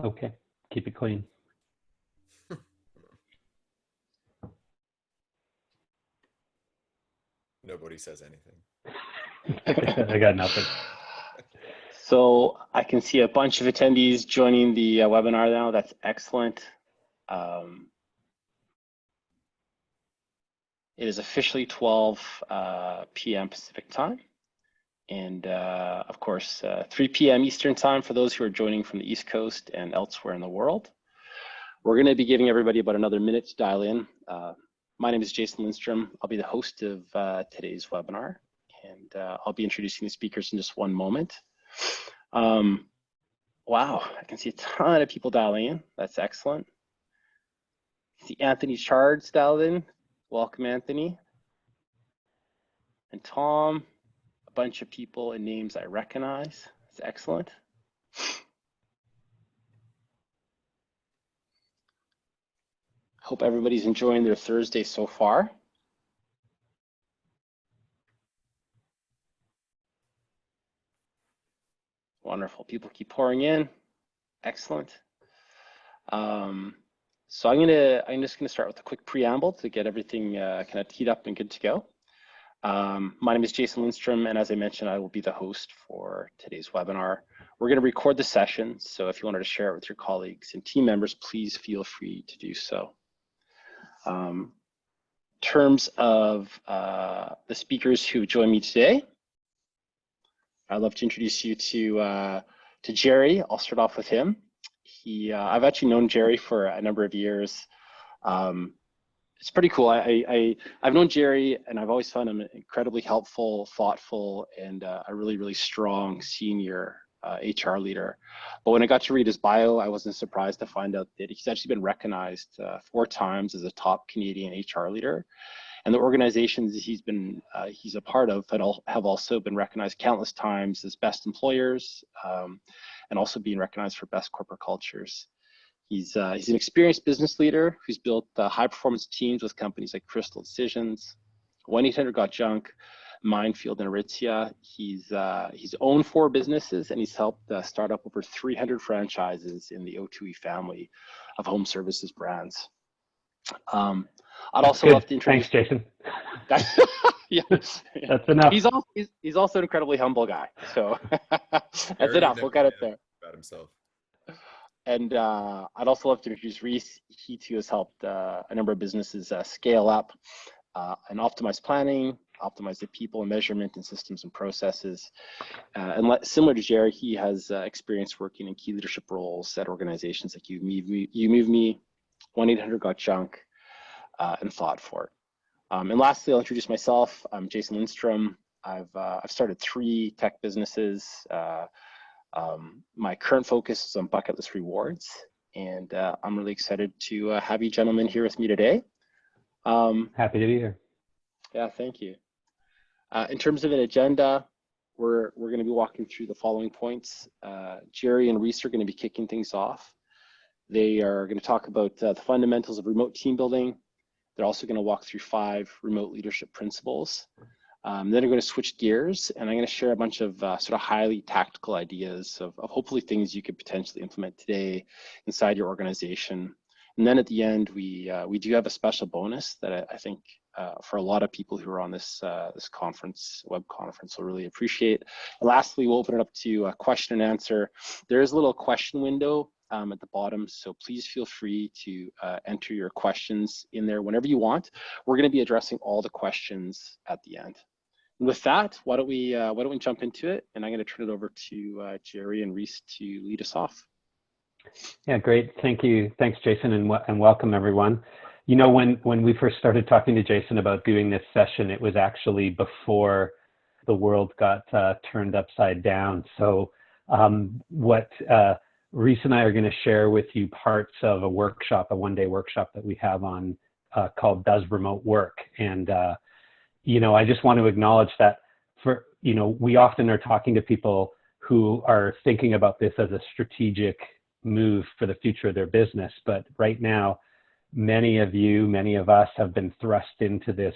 Okay, keep it clean. Nobody says anything. I got nothing. So I can see a bunch of attendees joining the webinar now. That's excellent. It is officially 12 p.m. Pacific time. And of course, 3 p.m. Eastern time for those who are joining from the East Coast and elsewhere in the world. We're going to be giving everybody about another minute to dial in. My name is Jason Lindstrom. I'll be the host of today's webinar, and I'll be introducing the speakers in just one moment. Wow, I can see a ton of people dialing in. That's excellent. I see Anthony Chards dialed in. Welcome, Anthony. And Tom, a bunch of people and names I recognize. That's excellent. Hope everybody's enjoying their Thursday so far. Wonderful. People keep pouring in. Excellent. So I'm just gonna start with a quick preamble to get everything kind of teed up and good to go. My name is Jason Lindstrom, and as I mentioned, I will be the host for today's webinar. We're gonna record the session, so if you wanted to share it with your colleagues and team members, please feel free to do so. In terms of the speakers who join me today, I'd love to introduce you to Jerry. I'll start off with him. I've actually known Jerry for a number of years. It's pretty cool. I've known Jerry, and I've always found him incredibly helpful, thoughtful, and a really, really strong senior HR leader. But when I got to read his bio, I wasn't surprised to find out that he's actually been recognized 4 times as a top Canadian HR leader. And the organizations he's a part of have also been recognized countless times as best employers, and also being recognized for best corporate cultures. He's an experienced business leader who's built high performance teams with companies like Crystal Decisions, 1-800-GOT-JUNK, Minefield, and Aritzia. He's owned 4 businesses, and he's helped start up over 300 franchises in the O2E family of home services brands. I'd also love to introduce. Thanks, Jason. Yeah, that's enough. He's also an incredibly humble guy. So that's enough. We'll get it there. About himself. And I'd also love to introduce Reese. He too has helped a number of businesses scale up and optimize planning, optimize the people and measurement and systems and processes. And similar to Jerry, he has experience working in key leadership roles at organizations like You Move Me, 1-800-GOT-JUNK, and Thoughtfort. And lastly, I'll introduce myself. I'm Jason Lindstrom. I've started 3 tech businesses. My current focus is on bucket list rewards, and I'm really excited to have you gentlemen here with me today. Happy to be here. Yeah, thank you. In terms of an agenda, we're going to be walking through the following points. Jerry and Reese are going to be kicking things off. They are going to talk about the fundamentals of remote team building. They're also going to walk through 5 remote leadership principles. Then I'm going to switch gears, and I'm going to share a bunch of sort of highly tactical ideas of hopefully things you could potentially implement today inside your organization. And then at the end, we do have a special bonus that I think for a lot of people who are on this conference, web conference, will really appreciate. And lastly, we'll open it up to question and answer. There is a little question window at the bottom, so please feel free to enter your questions in there whenever you want. We're going to be addressing all the questions at the end. And with that, why don't we jump into it? And I'm going to turn it over to Jerry and Reese to lead us off. Yeah, great. Thank you. Thanks, Jason, and welcome everyone. You know, when we first started talking to Jason about doing this session, it was actually before the world got turned upside down. So what Reese and I are going to share with you parts of a workshop, a one-day workshop that we have on called Does Remote Work? And you know, I just want to acknowledge that we often are talking to people who are thinking about this as a strategic move for the future of their business. But right now, many of us have been thrust into this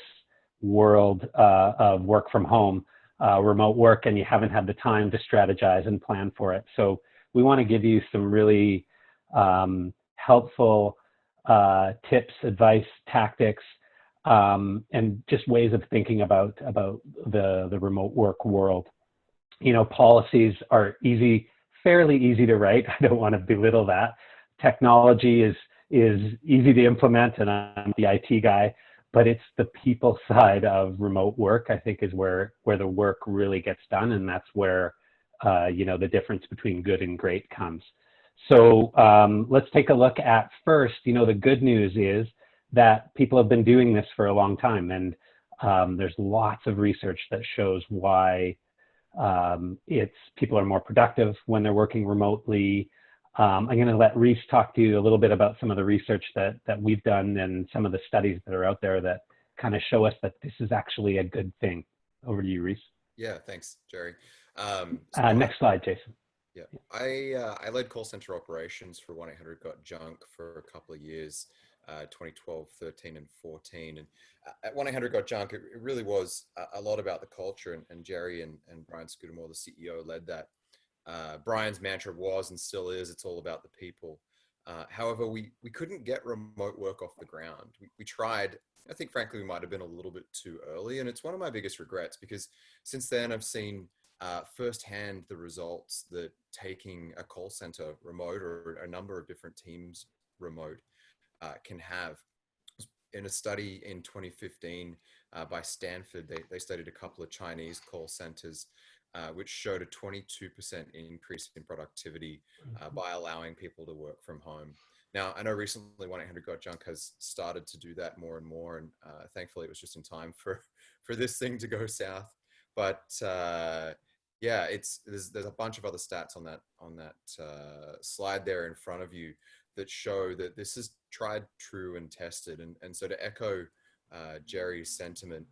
world of work from home, remote work, and you haven't had the time to strategize and plan for it. So we want to give you some really helpful tips, advice, tactics, and just ways of thinking about the remote work world. You know, policies are fairly easy to write. I don't want to belittle that. Technology is easy to implement, and I'm the IT guy, but it's the people side of remote work, I think, is where the work really gets done, and that's where you know, the difference between good and great comes. So let's take a look at first, you know, the good news is that people have been doing this for a long time, and there's lots of research that shows why people are more productive when they're working remotely. I'm going to let Reese talk to you a little bit about some of the research that we've done and some of the studies that are out there that kind of show us that this is actually a good thing. Over to you, Reese. Yeah, thanks, Jerry. Next slide, Jason. Yeah, I led call center operations for 1-800-GOT-JUNK for a couple of years, 2012, 13, and 14. And at 1-800-GOT-JUNK, it really was a lot about the culture, and Jerry and Brian Scudamore, the CEO, led that. Brian's mantra was and still is, it's all about the people. However, we couldn't get remote work off the ground. We tried. I think, frankly, we might have been a little bit too early. And it's one of my biggest regrets, because since then I've seen firsthand the results that taking a call center remote, or a number of different teams remote, can have. In a study in 2015 by Stanford, they studied a couple of Chinese call centers, which showed a 22% increase in productivity by allowing people to work from home. Now, I know recently 1-800-GOT-JUNK has started to do that more and more, and thankfully it was just in time for this thing to go south. But yeah, there's a bunch of other stats on that slide there in front of you that show that this is tried, true, and tested. And so, to echo Jerry's sentiment,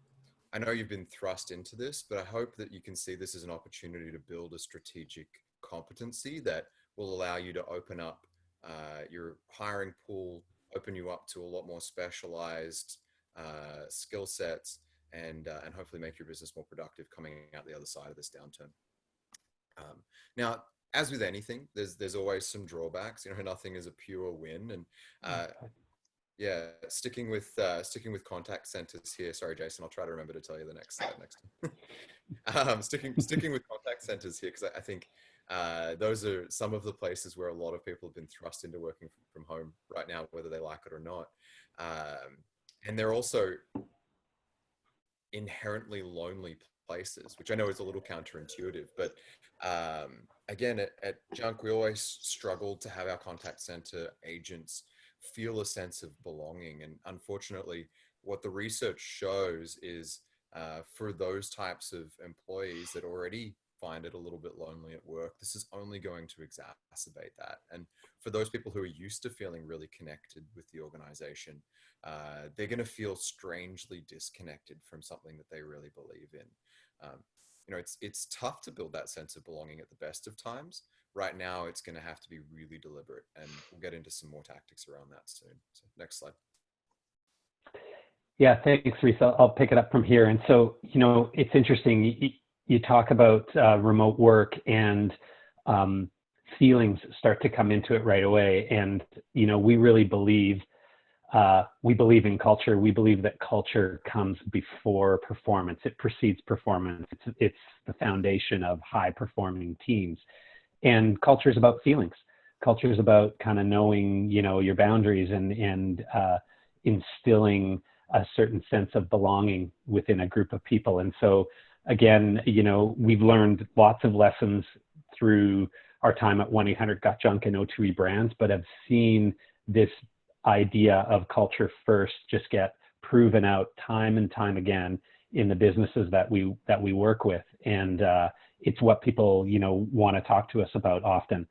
I know you've been thrust into this, but I hope that you can see this as an opportunity to build a strategic competency that will allow you to open up your hiring pool, open you up to a lot more specialized skill sets, and hopefully make your business more productive coming out the other side of this downturn. Now, as with anything, there's always some drawbacks. You know, nothing is a pure win, and yeah, sticking with contact centers here. Sorry, Jason, I'll try to remember to tell you the next slide next time. Sticking with contact centers here, because I think those are some of the places where a lot of people have been thrust into working from home right now, whether they like it or not. And they're also inherently lonely places, which I know is a little counterintuitive, but again, at Junk, we always struggled to have our contact center agents feel a sense of belonging. And unfortunately, what the research shows is for those types of employees that already find it a little bit lonely at work, this is only going to exacerbate that. And for those people who are used to feeling really connected with the organization, they're going to feel strangely disconnected from something that they really believe in. You know, it's tough to build that sense of belonging at the best of times. Right now, it's going to have to be really deliberate, and we'll get into some more tactics around that soon. So next slide. Yeah, thanks, Reese. I'll pick it up from here. And so, you know, it's interesting. You talk about remote work, and feelings start to come into it right away. And, you know, we really believe in culture. We believe that culture comes before performance. It precedes performance. It's the foundation of high-performing teams. And culture is about feelings. Culture is about kind of knowing, you know, your boundaries and instilling a certain sense of belonging within a group of people. And so, again, you know, we've learned lots of lessons through our time at 1-800-GOT-JUNK and O2E brands, but have seen this idea of culture first just get proven out time and time again in the businesses that we work with. And it's what people, you know, want to talk to us about often.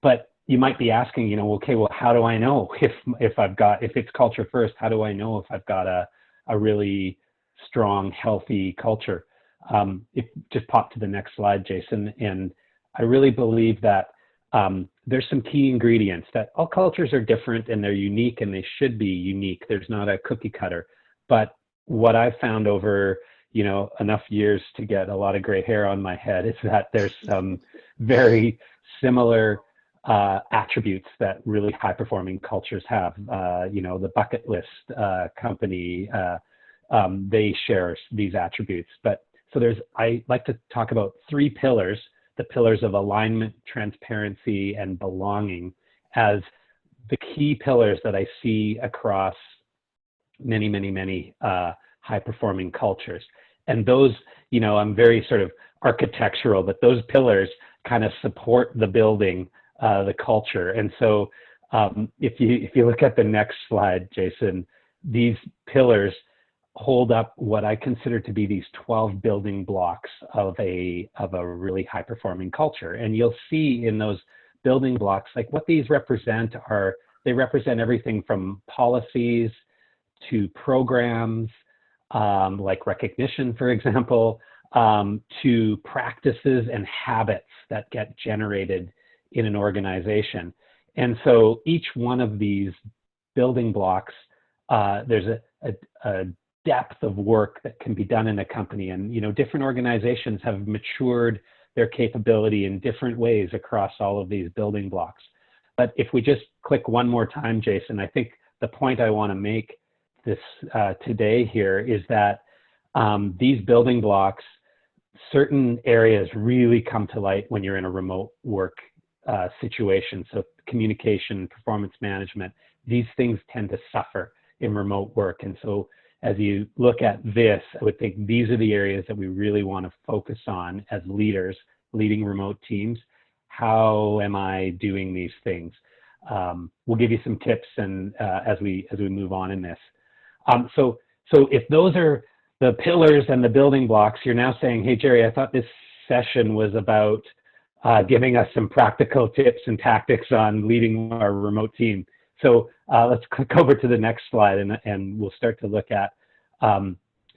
But you might be asking, you know, okay, well, how do I know if it's culture first? How do I know if I've got a really strong, healthy culture? Just pop to the next slide, Jason. And I really believe that there's some key ingredients that all cultures are different and they're unique, and they should be unique. There's not a cookie cutter. But what I've found over, you know, enough years to get a lot of gray hair on my head is that there's some very similar attributes that really high-performing cultures have. The bucket list company, they share these attributes. But so I like to talk about 3 pillars, the pillars of alignment, transparency, and belonging, as the key pillars that I see across many, many, many high-performing cultures. And those, I'm very sort of architectural, but those pillars kind of support the building, the culture. And so if you look at the next slide, Jason, these pillars hold up what I consider to be these 12 building blocks of a really high-performing culture. And you'll see in those building blocks, like what these represent they represent everything from policies to programs, like recognition, for example, to practices and habits that get generated in an organization. And so each one of these building blocks, there's a depth of work that can be done in a company. And, different organizations have matured their capability in different ways across all of these building blocks. But if we just click one more time, Jason, I think the point I want to make this today here is that these building blocks, certain areas really come to light when you're in a remote work situation. So communication, performance management, these things tend to suffer in remote work. And so as you look at this, I would think these are the areas that we really want to focus on as leaders, leading remote teams. How am I doing these things? We'll give you some tips and as we move on in this. So if those are the pillars and the building blocks, you're now saying, hey, Jerry, I thought this session was about giving us some practical tips and tactics on leading our remote team. So let's click over to the next slide and we'll start to look at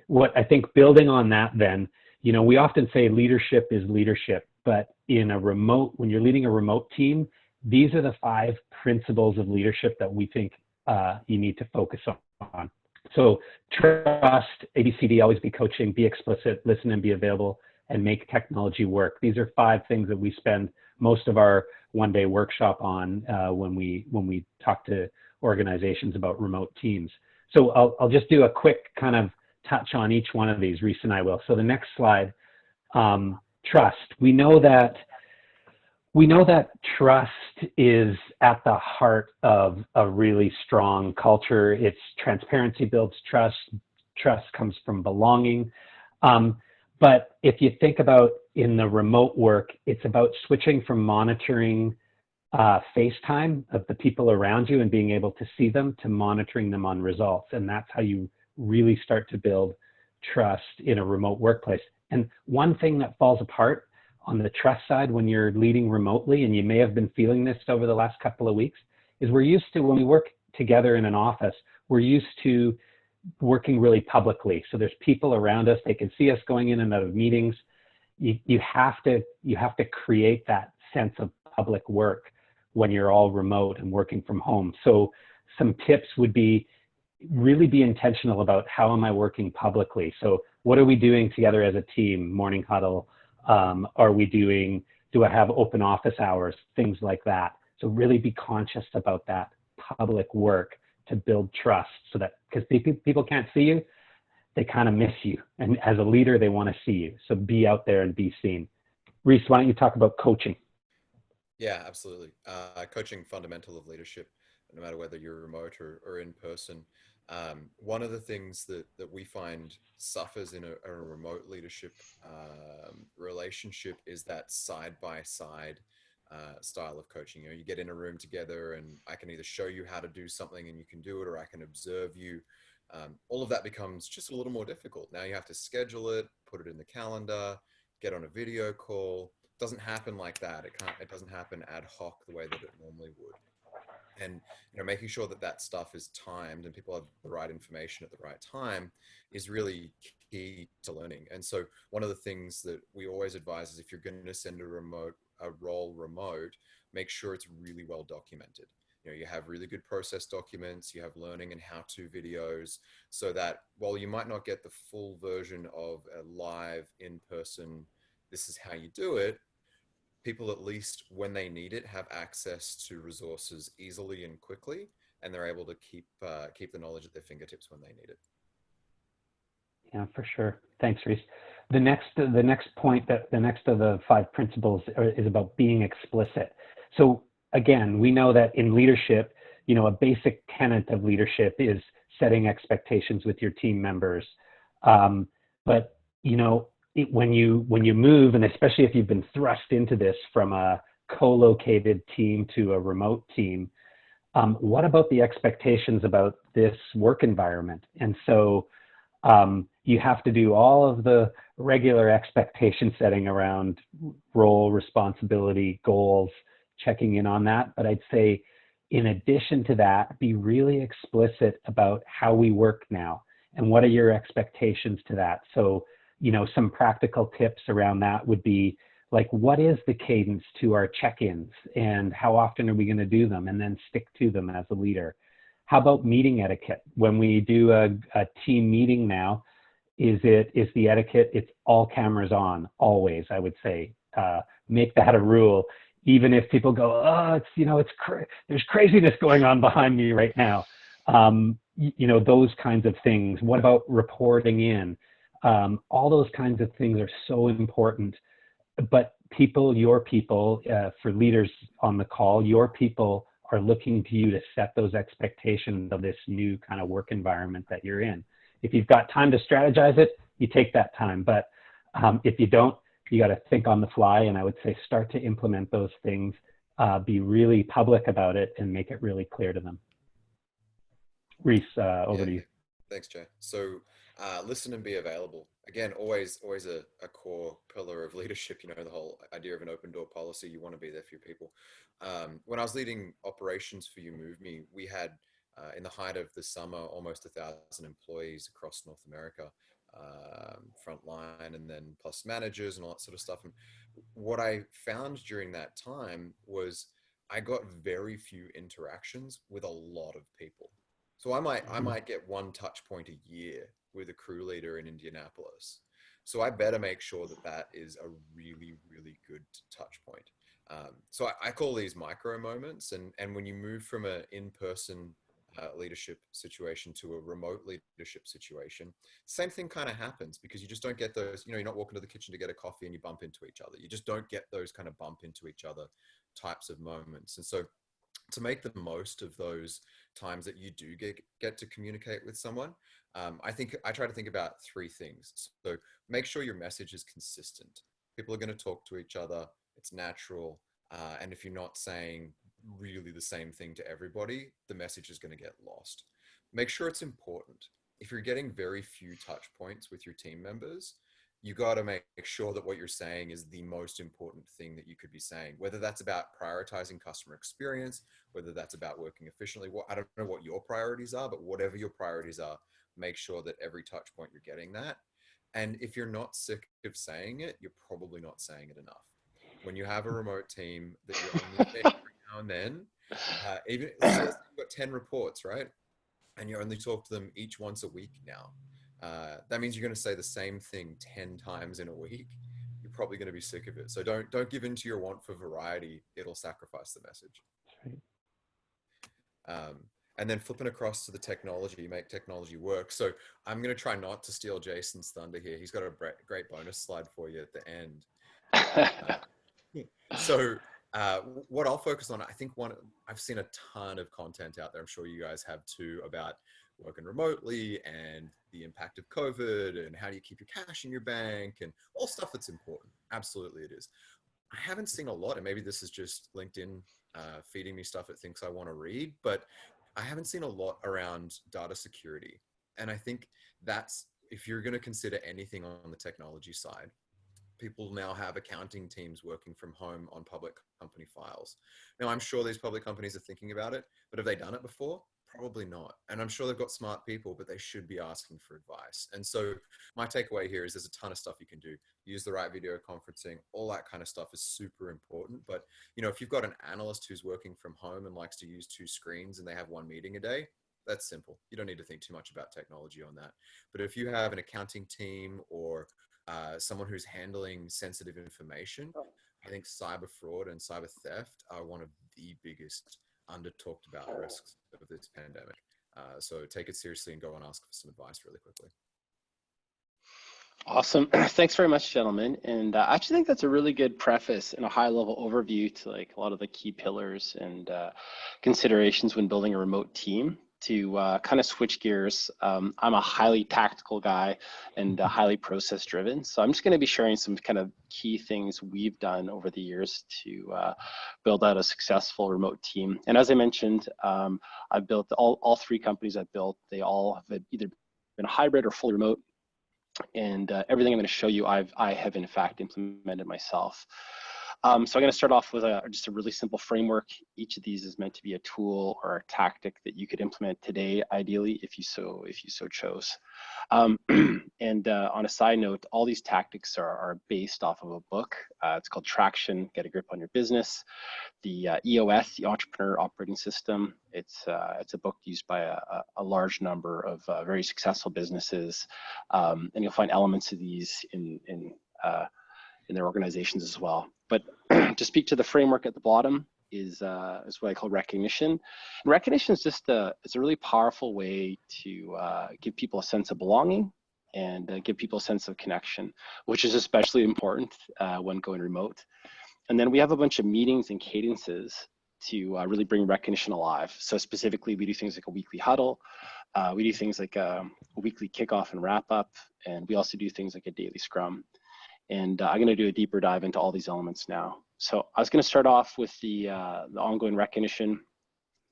what I think building on that then, we often say leadership is leadership, but when you're leading a remote team, these are the 5 principles of leadership that we think you need to focus on. So trust, ABCD, always be coaching, be explicit, listen and be available, and make technology work. These are 5 things that we spend most of our one-day workshop on when we talk to organizations about remote teams. So I'll just do a quick kind of touch on each one of these. Reese and I will. So the next slide, trust. We know that trust is at the heart of a really strong culture. It's transparency builds trust. Trust comes from belonging. But if you think about in the remote work, it's about switching from monitoring FaceTime of the people around you and being able to see them to monitoring them on results. And that's how you really start to build trust in a remote workplace. And one thing that falls apart on the trust side when you're leading remotely, and you may have been feeling this over the last couple of weeks, is we're used to, when we work together in an office, we're used to working really publicly. So there's people around us, they can see us going in and out of meetings. You have to create that sense of public work when you're all remote and working from home. So some tips would be really be intentional about how am I working publicly. So what are we doing together as a team? Morning huddle. Do I have open office hours? Things like that. So really be conscious about that public work to build trust, so that, because people can't see you, they kind of miss you. And as a leader, they want to see you. So be out there and be seen. Reese, why don't you talk about coaching? Yeah, absolutely. Coaching, fundamental of leadership, no matter whether you're remote or in person. One of the things that we find suffers in a remote leadership relationship is that side-by-side style of coaching. You get in a room together and I can either show you how to do something and you can do it, or I can observe you. All of that becomes just a little more difficult. Now you have to schedule it, put it in the calendar, get on a video call. It doesn't happen like that. It doesn't happen ad hoc the way that it normally would. And making sure that stuff is timed and people have the right information at the right time is really key to learning. And so one of the things that we always advise is, if you're going to send a role remote, make sure it's really well documented. You have really good process documents, you have learning and how-to videos, so that while you might not get the full version of a live in-person, this is how you do it, people, at least when they need it, have access to resources easily and quickly, and they're able to keep the knowledge at their fingertips when they need it. Yeah, for sure. Thanks, Reese. The next point, the next of the 5 principles is about being explicit. So again, we know that in leadership, a basic tenet of leadership is setting expectations with your team members. But when you move, and especially if you've been thrust into this from a co-located team to a remote team, what about the expectations about this work environment? And so you have to do all of the regular expectation setting around role, responsibility, goals, checking in on that. But I'd say, in addition to that, be really explicit about how we work now and what are your expectations to that. So, some practical tips around that would be like, what is the cadence to our check-ins and how often are we going to do them, and then stick to them as a leader. How about meeting etiquette? When we do a team meeting now, is the etiquette, it's all cameras on, always, I would say. Make that a rule, even if people go, oh, there's craziness going on behind me right now. Those kinds of things. What about reporting in? All those kinds of things are so important. But your people, for leaders on the call, your people are looking to you to set those expectations of this new kind of work environment that you're in. If you've got time to strategize it, you take that time. But if you don't, you got to think on the fly. And I would say start to implement those things, be really public about it, and make it really clear to them. Reese, over to you. Thanks, Jay. So listen and be available. Again, always a core pillar of leadership, the whole idea of an open door policy. You want to be there for your people. When I was leading operations for You Move Me, we had, in the height of the summer, almost 1,000 employees across North America, frontline, and then plus managers and all that sort of stuff. And what I found during that time was I got very few interactions with a lot of people. So I might get one touch point a year with a crew leader in Indianapolis. So I better make sure that is a really, really good touch point. So I call these micro moments. And when you move from an in-person leadership situation to a remote leadership situation, same thing kind of happens, because you just don't get those, you're not walking to the kitchen to get a coffee and you bump into each other. You just don't get those kind of bump into each other types of moments. And so to make the most of those times that you do get to communicate with someone, I try to think about 3 things. So make sure your message is consistent. People are going to talk to each other. It's natural. And if you're not saying really the same thing to everybody, the message is going to get lost. Make sure it's important. If you're getting very few touch points with your team members, you got to make sure that what you're saying is the most important thing that you could be saying, whether that's about prioritizing customer experience, whether that's about working efficiently. I don't know what your priorities are, but whatever your priorities are, make sure that every touch point you're getting that. And if you're not sick of saying it, you're probably not saying it enough. When you have a remote team that you're only saying every now and then, even let's say you've got 10 reports, right? And you only talk to them each once a week now. That means you're going to say the same thing 10 times in a week. You're probably going to be sick of it. So don't give in to your want for variety. It'll sacrifice the message. And then flipping across to the technology, you make technology work. So I'm going to try not to steal Jason's thunder here. He's got a great bonus slide for you at the end. So what I'll focus on, I think I've seen a ton of content out there. I'm sure you guys have too, about working remotely and the impact of COVID and how do you keep your cash in your bank and all stuff that's important. Absolutely it is. I haven't seen a lot, and maybe this is just LinkedIn feeding me stuff it thinks I want to read, but I haven't seen a lot around data security. And I think that's, if you're going to consider anything on the technology side, people now have accounting teams working from home on public company files. Now, I'm sure these public companies are thinking about it, but have they done it before? Probably not. And I'm sure they've got smart people, but they should be asking for advice. And so my takeaway here is there's a ton of stuff you can do. Use the right video conferencing, all that kind of stuff is super important. But if you've got an analyst who's working from home and likes to use 2 screens and they have 1 meeting a day, that's simple. You don't need to think too much about technology on that. But if you have an accounting team or someone who's handling sensitive information, I think cyber fraud and cyber theft are one of the biggest under talked about risks of this pandemic. So take it seriously and go and ask for some advice really quickly. Awesome. Thanks very much, gentlemen. And I actually think that's a really good preface and a high-level overview to like a lot of the key pillars and considerations when building a remote team. To kind of switch gears, I'm a highly tactical guy and highly process-driven. So I'm just going to be sharing some kind of key things we've done over the years to build out a successful remote team. And as I mentioned, I've built all three companies I've built. They all have either been hybrid or fully remote. And everything I'm going to show you, I have in fact implemented myself. So I'm going to start off with just a really simple framework. Each of these is meant to be a tool or a tactic that you could implement today, ideally, if you so chose. And on a side note, all these tactics are based off of a book. It's called Traction: Get a Grip on Your Business. The EOS, the Entrepreneur Operating System. It's a book used by a large number of very successful businesses, and you'll find elements of these in their organizations as well. But to speak to the framework at the bottom is what I call recognition. And recognition is just it's a really powerful way to give people a sense of belonging and give people a sense of connection, which is especially important when going remote. And then we have a bunch of meetings and cadences to really bring recognition alive. So specifically, we do things like a weekly huddle. We do things like a weekly kickoff and wrap up. And we also do things like a daily scrum. And I'm going to do a deeper dive into all these elements now. So I was going to start off with the ongoing recognition.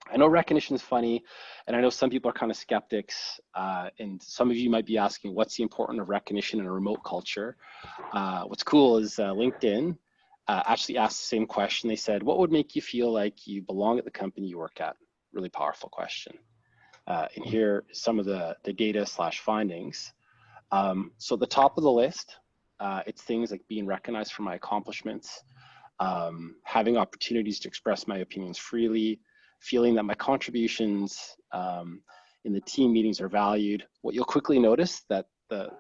I know recognition is funny, and I know some people are kind of skeptics, and some of you might be asking, what's the importance of recognition in a remote culture? What's cool is LinkedIn actually asked the same question. They said, what would make you feel like you belong at the company you work at? Really powerful question. And here are some of the data / findings. So at the top of the list, it's things like being recognized for my accomplishments, having opportunities to express my opinions freely, feeling that my contributions in the team meetings are valued. What you'll quickly notice that the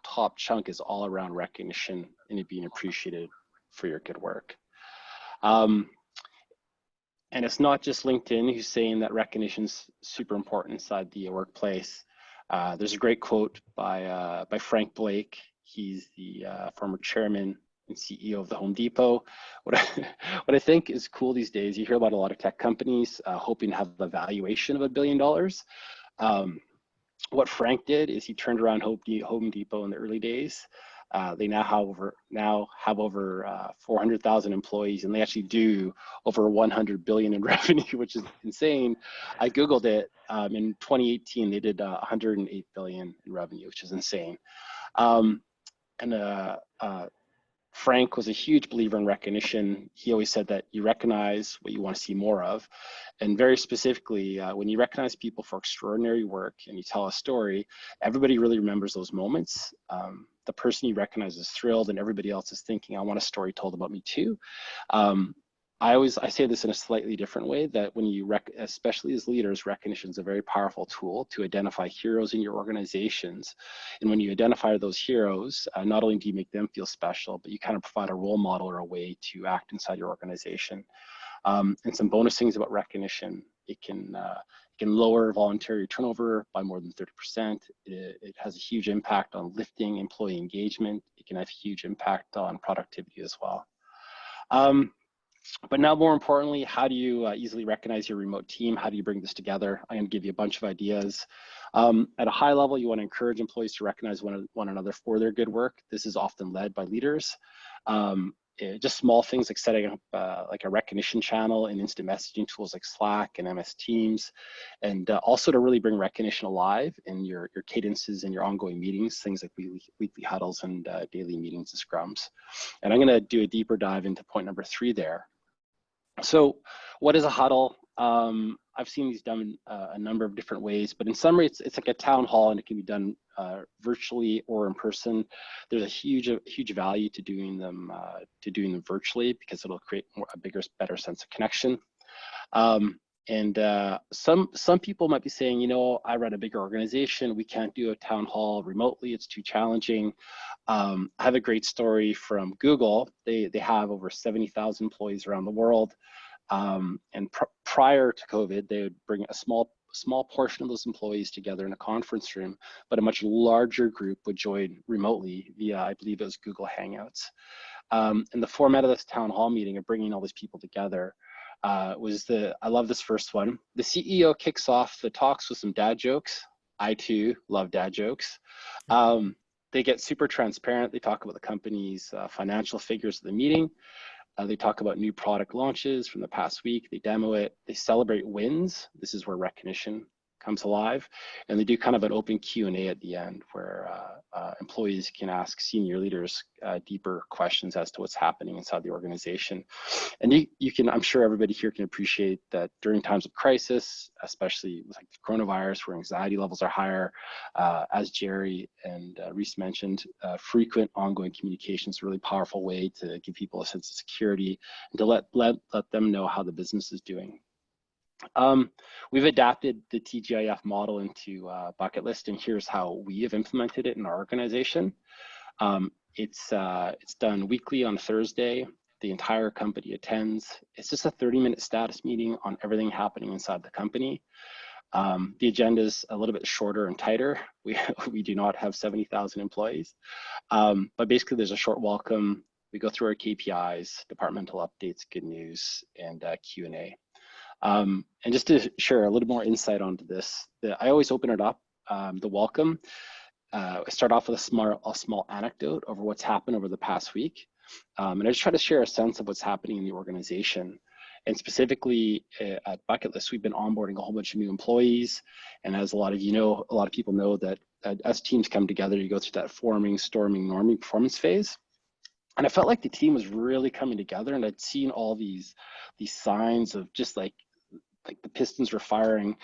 top chunk is all around recognition and it being appreciated for your good work. And it's not just LinkedIn who's saying that recognition's super important inside the workplace. There's a great quote by Frank Blake. He's the former chairman and CEO of the Home Depot. What I think is cool these days, you hear about a lot of tech companies hoping to have a valuation of $1 billion. What Frank did is he turned around Home Depot in the early days. They now have over 400,000 employees, and they actually do over 100 billion in revenue, which is insane. I Googled it. In 2018, they did 108 billion in revenue, which is insane. Frank was a huge believer in recognition. He always said that you recognize what you want to see more of. And very specifically, when you recognize people for extraordinary work and you tell a story, everybody really remembers those moments. The person you recognize is thrilled and everybody else is thinking, I want a story told about me too. I say this in a slightly different way, that when you, especially as leaders, recognition is a very powerful tool to identify heroes in your organizations. And when you identify those heroes, not only do you make them feel special, but you kind of provide a role model or a way to act inside your organization. And some bonus things about recognition: it can lower voluntary turnover by more than 30%. It has a huge impact on lifting employee engagement. It can have a huge impact on productivity as well. But now, more importantly, how do you easily recognize your remote team? How do you bring this together? I'm going to give you a bunch of ideas. At a high level, you want to encourage employees to recognize one another for their good work. This is often led by leaders. Just small things like setting up like a recognition channel and instant messaging tools like Slack and MS Teams, and also to really bring recognition alive in your cadences and your ongoing meetings, things like weekly huddles and daily meetings and scrums. And I'm going to do a deeper dive into point number 3 there. So what is a huddle? I've seen these done a number of different ways, but in summary, it's like a town hall, and it can be done virtually or in person. There's a huge value to doing them virtually, because it'll create a better sense of connection. And some people might be saying, you know, I run a bigger organization. We can't do a town hall remotely. It's too challenging. I have a great story from Google. They have over 70,000 employees around the world. And prior to COVID, they would bring a small portion of those employees together in a conference room, but a much larger group would join remotely via, I believe it was Google Hangouts. And the format of this town hall meeting of bringing all these people together was I love this first one. The CEO kicks off the talks with some dad jokes. I too love dad jokes. They get super transparent. They talk about the company's financial figures of the meeting. They talk about new product launches from the past week. They demo it. They celebrate wins. This is where recognition comes alive. And they do kind of an open Q&A at the end where employees can ask senior leaders deeper questions as to what's happening inside the organization. And you can, I'm sure everybody here can appreciate that during times of crisis, especially with like the coronavirus where anxiety levels are higher, as Jerry and Reese mentioned, frequent ongoing communication is a really powerful way to give people a sense of security and to let them know how the business is doing. We've adapted the TGIF model into bucket list, and here's how we have implemented it in our organization. It's done weekly on Thursday. The entire company attends. It's just a 30-minute status meeting on everything happening inside the company. The agenda is a little bit shorter and tighter. We do not have 70,000 employees, but basically there's a short welcome. We go through our KPIs, departmental updates, good news, and Q&A. And just to share a little more insight onto this, I always open it up, the welcome. I start off with a small anecdote over what's happened over the past week. And I just try to share a sense of what's happening in the organization. And specifically at Bucket List, we've been onboarding a whole bunch of new employees. And as a lot of you know, a lot of people know that as teams come together, you go through that forming, storming, norming performance phase. And I felt like the team was really coming together, and I'd seen all these signs of just like the pistons were firing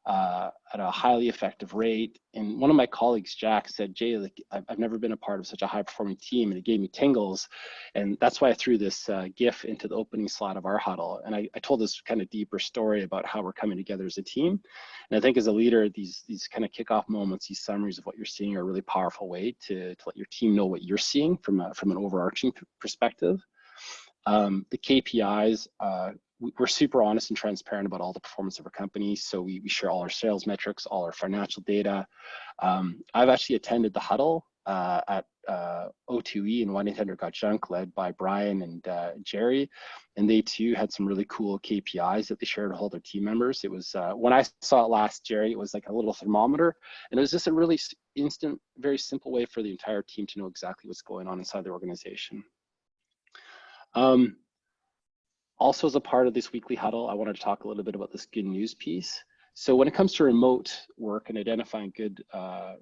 at a highly effective rate. And one of my colleagues, Jack, said, Jay, like, I've never been a part of such a high performing team, and it gave me tingles. And that's why I threw this GIF into the opening slide of our huddle. And I told this kind of deeper story about how we're coming together as a team. And I think as a leader, these kind of kickoff moments, these summaries of what you're seeing are a really powerful way to let your team know what you're seeing from an overarching perspective. The KPIs, we're super honest and transparent about all the performance of our company. So we share all our sales metrics, all our financial data. I've actually attended the Huddle at O2E and 1-800-GOT-JUNK, led by Brian and Jerry. And they too had some really cool KPIs that they shared with all their team members. It was, when I saw it last, Jerry, it was like a little thermometer. And it was just a really instant, very simple way for the entire team to know exactly what's going on inside the organization. Also, as a part of this weekly huddle, I wanted to talk a little bit about this good news piece. So when it comes to remote work and identifying good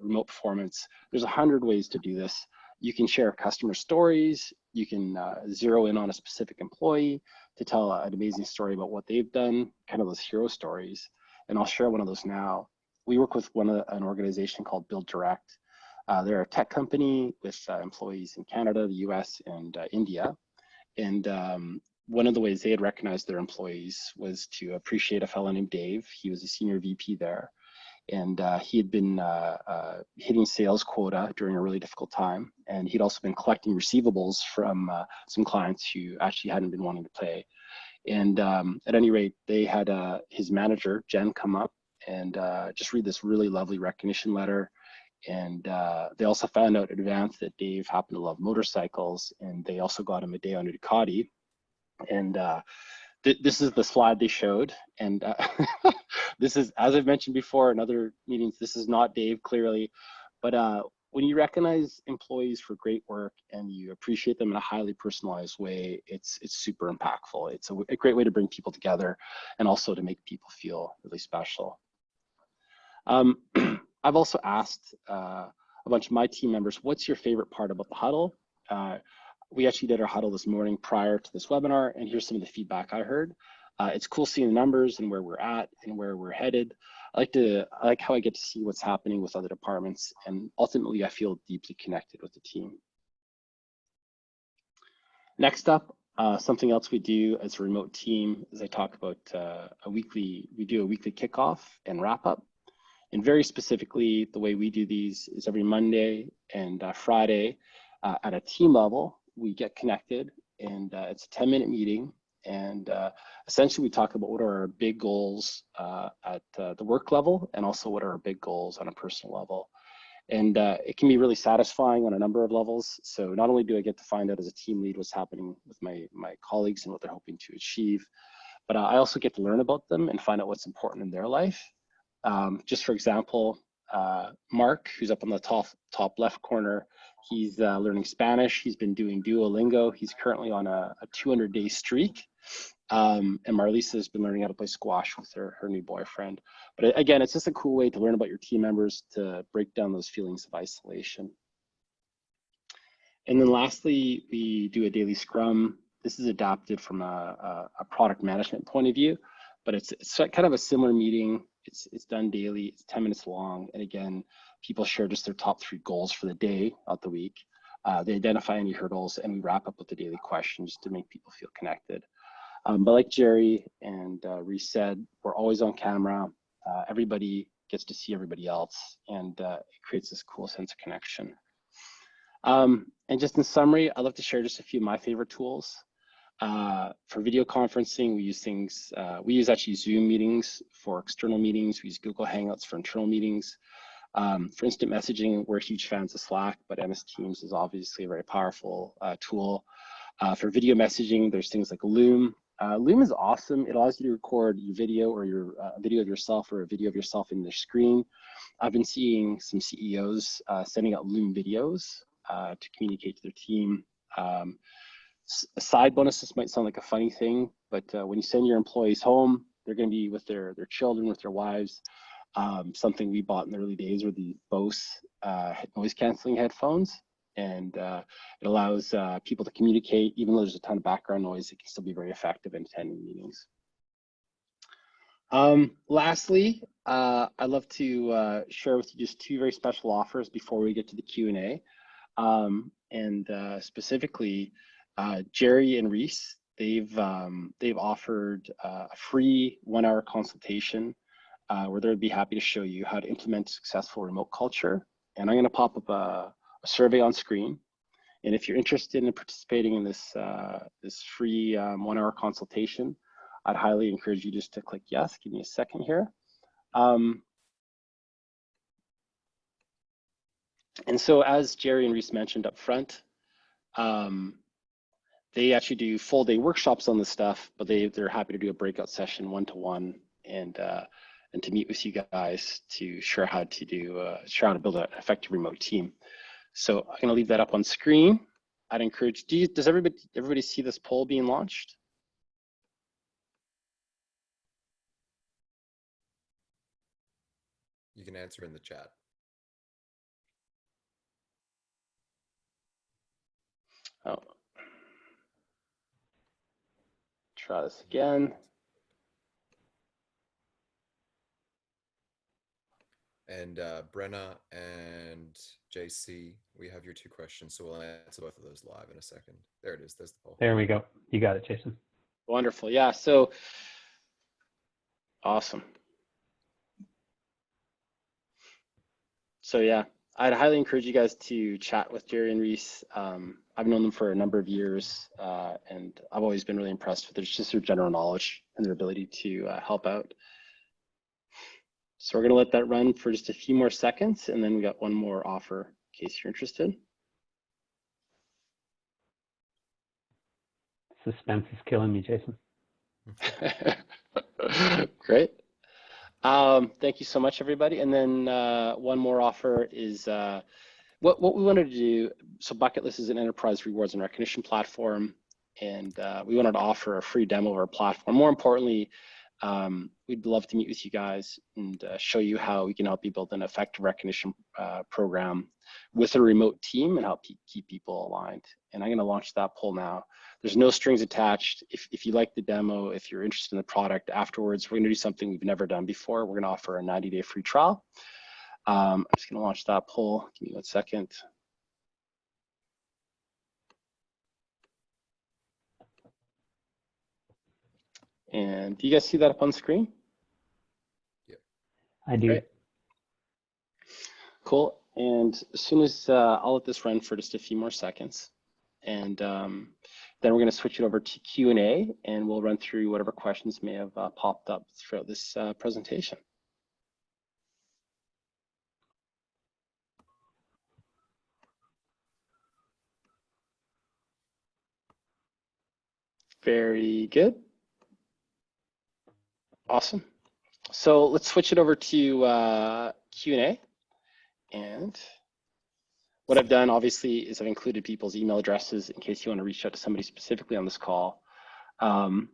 remote performance, there's 100 ways to do this. You can share customer stories. You can zero in on a specific employee to tell an amazing story about what they've done, kind of those hero stories. And I'll share one of those now. We work with an organization called Build Direct. They're a tech company with employees in Canada, the US, and India. And one of the ways they had recognized their employees was to appreciate a fellow named Dave. He was a senior VP there, and he had been hitting sales quota during a really difficult time. And he'd also been collecting receivables from some clients who actually hadn't been wanting to pay. And at any rate, they had his manager, Jen, come up and just read this really lovely recognition letter. And they also found out in advance that Dave happened to love motorcycles, and they also got him a day on a Ducati. And this is the slide they showed. And this is, as I've mentioned before in other meetings, this is not Dave clearly, but when you recognize employees for great work and you appreciate them in a highly personalized way, it's super impactful. It's a great way to bring people together and also to make people feel really special. I've also asked a bunch of my team members, what's your favorite part about the huddle? We actually did our huddle this morning prior to this webinar, and here's some of the feedback I heard. It's cool seeing the numbers and where we're at and where we're headed. I like how I get to see what's happening with other departments, and ultimately I feel deeply connected with the team. Next up, Something else we do as a remote team is I talk about we do a weekly kickoff and wrap up. And very specifically, the way we do these is every Monday and Friday at a team level, we get connected, and it's a 10-minute meeting. And essentially, we talk about what are our big goals at the work level, and also what are our big goals on a personal level. And it can be really satisfying on a number of levels. So not only do I get to find out as a team lead what's happening with my colleagues and what they're hoping to achieve, but I also get to learn about them and find out what's important in their life. Just for example, Mark, who's up on the top left corner, he's learning Spanish. He's been doing Duolingo. He's currently on a 200-day streak. And Marlisa has been learning how to play squash with her new boyfriend. But again, it's just a cool way to learn about your team members, to break down those feelings of isolation. And then lastly, we do a daily scrum. This is adapted from a product management point of view, but it's kind of a similar meeting. It's done daily, it's 10 minutes long. And again, people share just their top 3 goals for the day, not the week. They identify any hurdles, and we wrap up with the daily questions to make people feel connected. But like Jerry and Reese said, we're always on camera. Everybody gets to see everybody else, and it creates this cool sense of connection. And just in summary, I'd love to share just a few of my favorite tools. For video conferencing, we use actually Zoom meetings for external meetings. We use Google Hangouts for internal meetings. For instant messaging, we're huge fans of Slack, but MS Teams is obviously a very powerful tool. For video messaging, there's things like Loom. Loom is awesome. It allows you to record your video or your video of yourself or a video of yourself in their screen. I've been seeing some CEOs sending out Loom videos to communicate to their team. A side bonus, this might sound like a funny thing, but when you send your employees home, they're going to be with their children, with their wives. Something we bought in the early days were the Bose noise canceling headphones. And it allows people to communicate. Even though there's a ton of background noise, it can still be very effective in attending meetings. Lastly, I'd love to share with you just 2 very special offers before we get to the Q&A. Specifically, Jerry and Reese, they've offered a free 1-hour consultation where they'd be happy to show you how to implement successful remote culture. And I'm going to pop up a survey on screen. And if you're interested in participating in this this free 1-hour consultation, I'd highly encourage you just to click yes. Give me a second here. And so as Jerry and Reese mentioned up front, they actually do full day workshops on this stuff, but they're happy to do a breakout session 1-to-1 and to meet with you guys to share how to build an effective remote team. So I'm going to leave that up on screen. I'd encourage, does everybody see this poll being launched? You can answer in the chat. Oh. Try this again. And Brenna and JC, we have your 2 questions, so we'll answer both of those live in a second. There it is. There's the poll. There we go. You got it, Jason. Wonderful. Yeah. So awesome. So yeah, I'd highly encourage you guys to chat with Jerry and Reese. I've known them for a number of years, and I've always been really impressed with their general knowledge and their ability to help out. So we're going to let that run for just a few more seconds, and then we got one more offer in case you're interested. Suspense is killing me, Jason. Great. Thank you so much, everybody. And then one more offer is what we wanted to do. So Bucket List is an enterprise rewards and recognition platform, and we wanted to offer a free demo of our platform. More importantly, we'd love to meet with you guys and show you how we can help you build an effective recognition program with a remote team and help keep people aligned. And I'm going to launch that poll now. There's no strings attached. If you like the demo, if you're interested in the product afterwards, we're going to do something we've never done before. We're going to offer a 90-day free trial. I'm just going to launch that poll. Give me 1 second. And do you guys see that up on screen? Yep. I do. Great. Cool. And as soon as I'll let this run for just a few more seconds, and then we're going to switch it over to Q&A, and we'll run through whatever questions may have popped up throughout this presentation. Very good. Awesome. So let's switch it over to Q&A. And what I've done, obviously, is I've included people's email addresses in case you want to reach out to somebody specifically on this call. So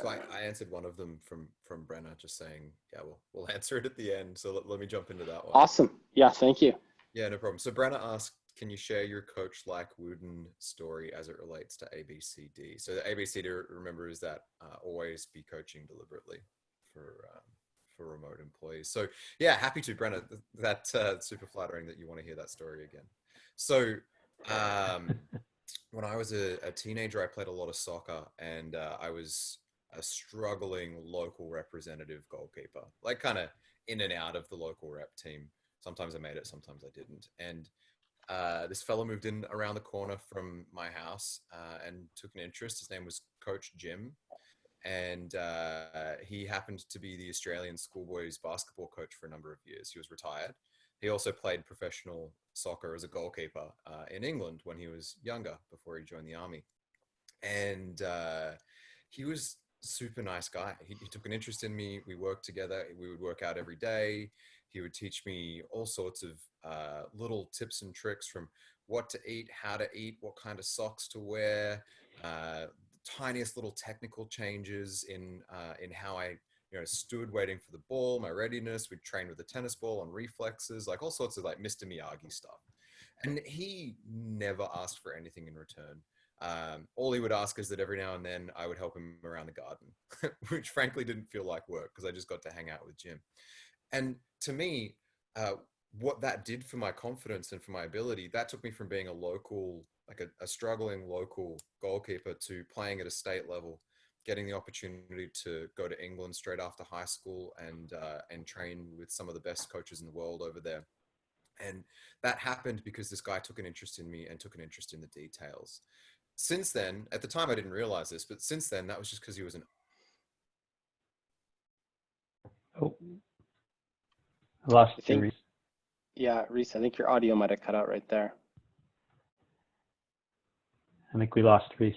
I answered one of them from Brenna, just saying, yeah, we'll answer it at the end. So let me jump into that one. Awesome. Yeah, thank you. Yeah, no problem. So Brenna asked, can you share your coach like Wooden story as it relates to ABCD? So the ABCD, remember, is that always be coaching deliberately for remote employees. So yeah, happy to, Brenna. That's super flattering that you want to hear that story again. So when I was a teenager, I played a lot of soccer, and I was a struggling local representative goalkeeper, like kind of in and out of the local rep team. Sometimes I made it, sometimes I didn't. And this fellow moved in around the corner from my house and took an interest. His name was Coach Jim. And he happened to be the Australian schoolboys basketball coach for a number of years. He was retired. He also played professional soccer as a goalkeeper in England when he was younger, before he joined the army. And he was a super nice guy. He took an interest in me. We worked together. We would work out every day. He would teach me all sorts of little tips and tricks, from what to eat, how to eat, what kind of socks to wear, tiniest little technical changes in how I stood waiting for the ball, my readiness. We'd train with a tennis ball on reflexes, like all sorts of like Mr. Miyagi stuff. And he never asked for anything in return. All he would ask is that every now and then I would help him around the garden, which frankly didn't feel like work because I just got to hang out with Jim. And to me, what that did for my confidence and for my ability, that took me from being a local, like a struggling local goalkeeper, to playing at a state level, getting the opportunity to go to England straight after high school and train with some of the best coaches in the world over there. And that happened because this guy took an interest in me and took an interest in the details. Since then, at the time I didn't realize this, but since then, that was just because he was an... Oh, I lost you, Reese. Yeah, Reese, I think your audio might have cut out right there. I think we lost Reese.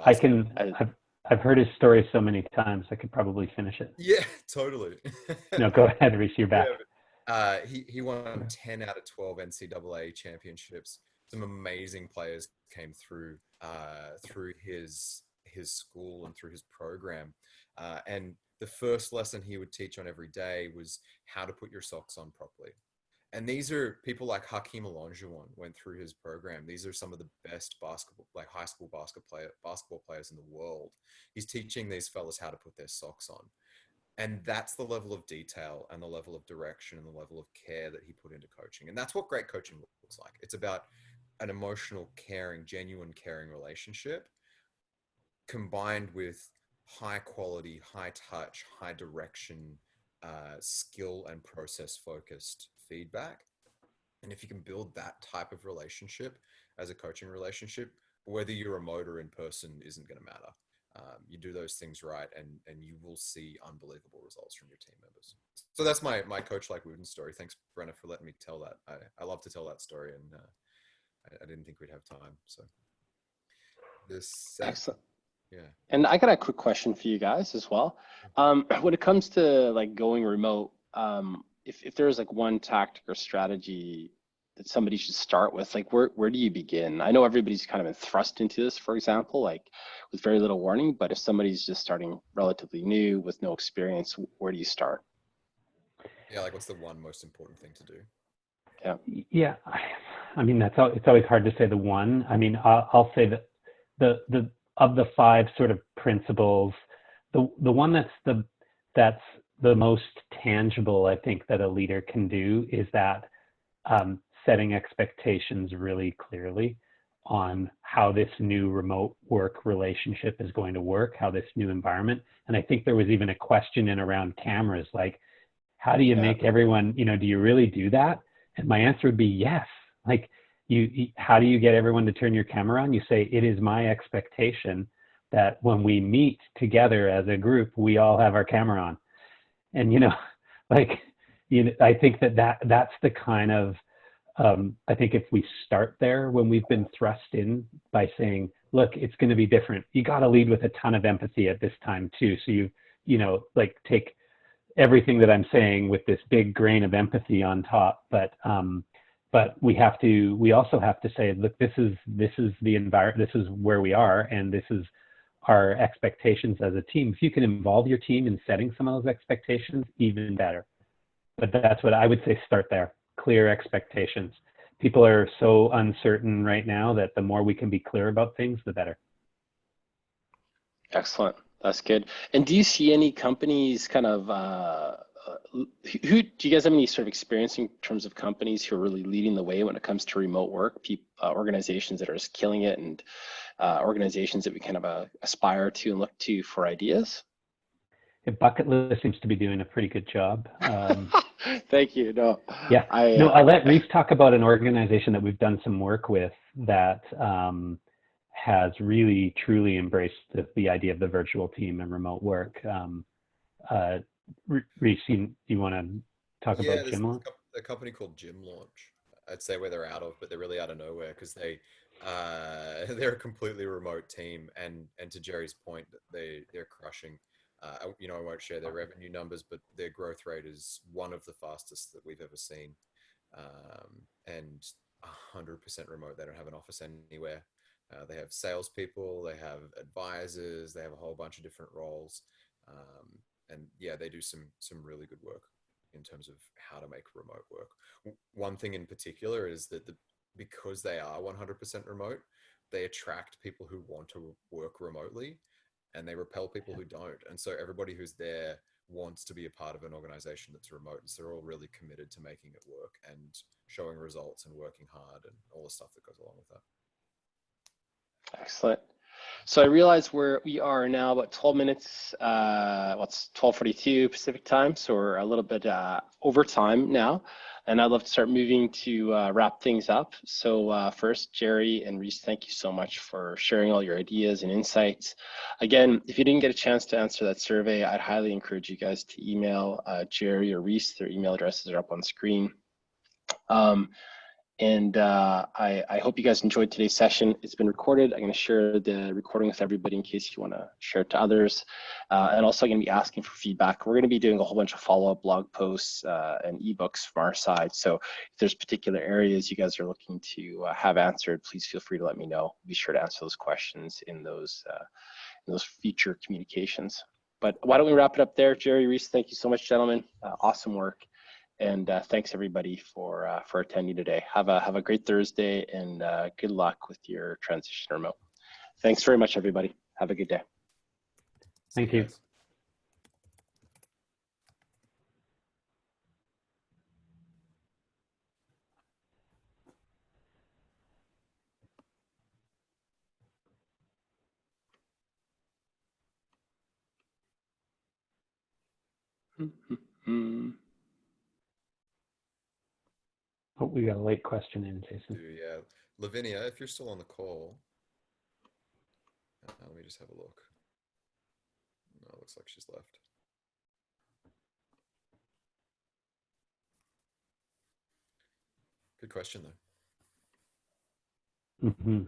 I've heard his story so many times, I could probably finish it. Yeah, totally. No, go ahead, Reese, you're back. Yeah, he won 10 out of 12 NCAA championships. Some amazing players came through his school and through his program. And the first lesson he would teach on every day was how to put your socks on properly. And these are people like Hakeem Olajuwon went through his program. These are some of the best basketball, like high school basketball players in the world. He's teaching these fellas how to put their socks on. And that's the level of detail and the level of direction and the level of care that he put into coaching. And that's what great coaching looks like. It's about an emotional, caring, genuine caring relationship combined with high quality, high touch, high direction, skill and process focused feedback. And if you can build that type of relationship as a coaching relationship, whether you're remote or in person isn't going to matter. You do those things right, and you will see unbelievable results from your team members. So that's my coach like Wooden story. Thanks, Brenna, for letting me tell that. I love to tell that story, and I didn't think we'd have time. So this excellent. Yeah. And I got a quick question for you guys as well. When it comes to like going remote, if there's like one tactic or strategy that somebody should start with, like where do you begin? I know everybody's kind of been thrust into this, for example, like with very little warning, but if somebody's just starting relatively new with no experience, where do you start? Yeah, like what's the one most important thing to do? Yeah. Yeah, I mean, it's always hard to say the one. I mean, I'll say that the of the five sort of principles, the one that's the most tangible, I think, that a leader can do is that setting expectations really clearly on how this new remote work relationship is going to work, how this new environment. And I think there was even a question in around cameras, like, how do you make everyone, you know, do you really do that? And my answer would be yes. Like, how do you get everyone to turn your camera on? You say, it is my expectation that when we meet together as a group, we all have our camera on. And, you know, like, you know, I think that's the kind of, I think if we start there when we've been thrust in by saying, look, it's going to be different. You got to lead with a ton of empathy at this time too. So you know, like, take everything that I'm saying with this big grain of empathy on top. But we also have to say, look, this is the environment, this is where we are, and this is our expectations as a team. If you can involve your team in setting some of those expectations, even better. But that's what I would say, start there. Clear expectations. People are so uncertain right now that the more we can be clear about things, the better. Excellent. That's good. And do you see any companies kind of, who do you guys have any sort of experience in terms of companies who are really leading the way when it comes to remote work, organizations that are just killing it, and organizations that we kind of aspire to and look to for ideas? Bucket List seems to be doing a pretty good job. Thank you. No, yeah. I'll let Reese talk about an organization that we've done some work with that has really truly embraced the idea of the virtual team and remote work. Reese, you want to talk about Gym Launch? A company called Gym Launch. I'd say where they're out of, but they're really out of nowhere because they're a completely remote team, and to Jerry's point, they're crushing. You know, I won't share their revenue numbers, but their growth rate is one of the fastest that we've ever seen, and 100% remote. They don't have an office anywhere. They have salespeople, they have advisors, they have a whole bunch of different roles, and yeah, they do some really good work in terms of how to make remote work. One thing in particular is that because they are 100% remote, they attract people who want to work remotely, and they repel people who don't. And so everybody who's there wants to be a part of an organization that's remote. And so they're all really committed to making it work and showing results and working hard and all the stuff that goes along with that. Excellent. So I realize we are now about 12 minutes, it's 12:42 Pacific time, so we're a little bit over time now, and I'd love to start moving to wrap things up. So first, Jerry and Reese, thank you so much for sharing all your ideas and insights. Again, if you didn't get a chance to answer that survey, I'd highly encourage you guys to email Jerry or Reese. Their email addresses are up on screen. I hope you guys enjoyed today's session. It's been recorded. I'm going to share the recording with everybody in case you want to share it to others. And also going to be asking for feedback. We're going to be doing a whole bunch of follow-up blog posts and ebooks from our side. So if there's particular areas you guys are looking to have answered, please feel free to let me know. I'll be sure to answer those questions in those future communications. But why don't we wrap it up there? Jerry, Reese, thank you so much, gentlemen. Awesome work. And thanks everybody for attending today. Have a great Thursday, and good luck with your transition to remote. Thanks very much, everybody. Have a good day. Thank you. Oh, we got a late question in, Jason. Yeah, Lavinia, if you're still on the call, let me just have a look. No, it looks like she's left. Good question, though. Mm-hmm.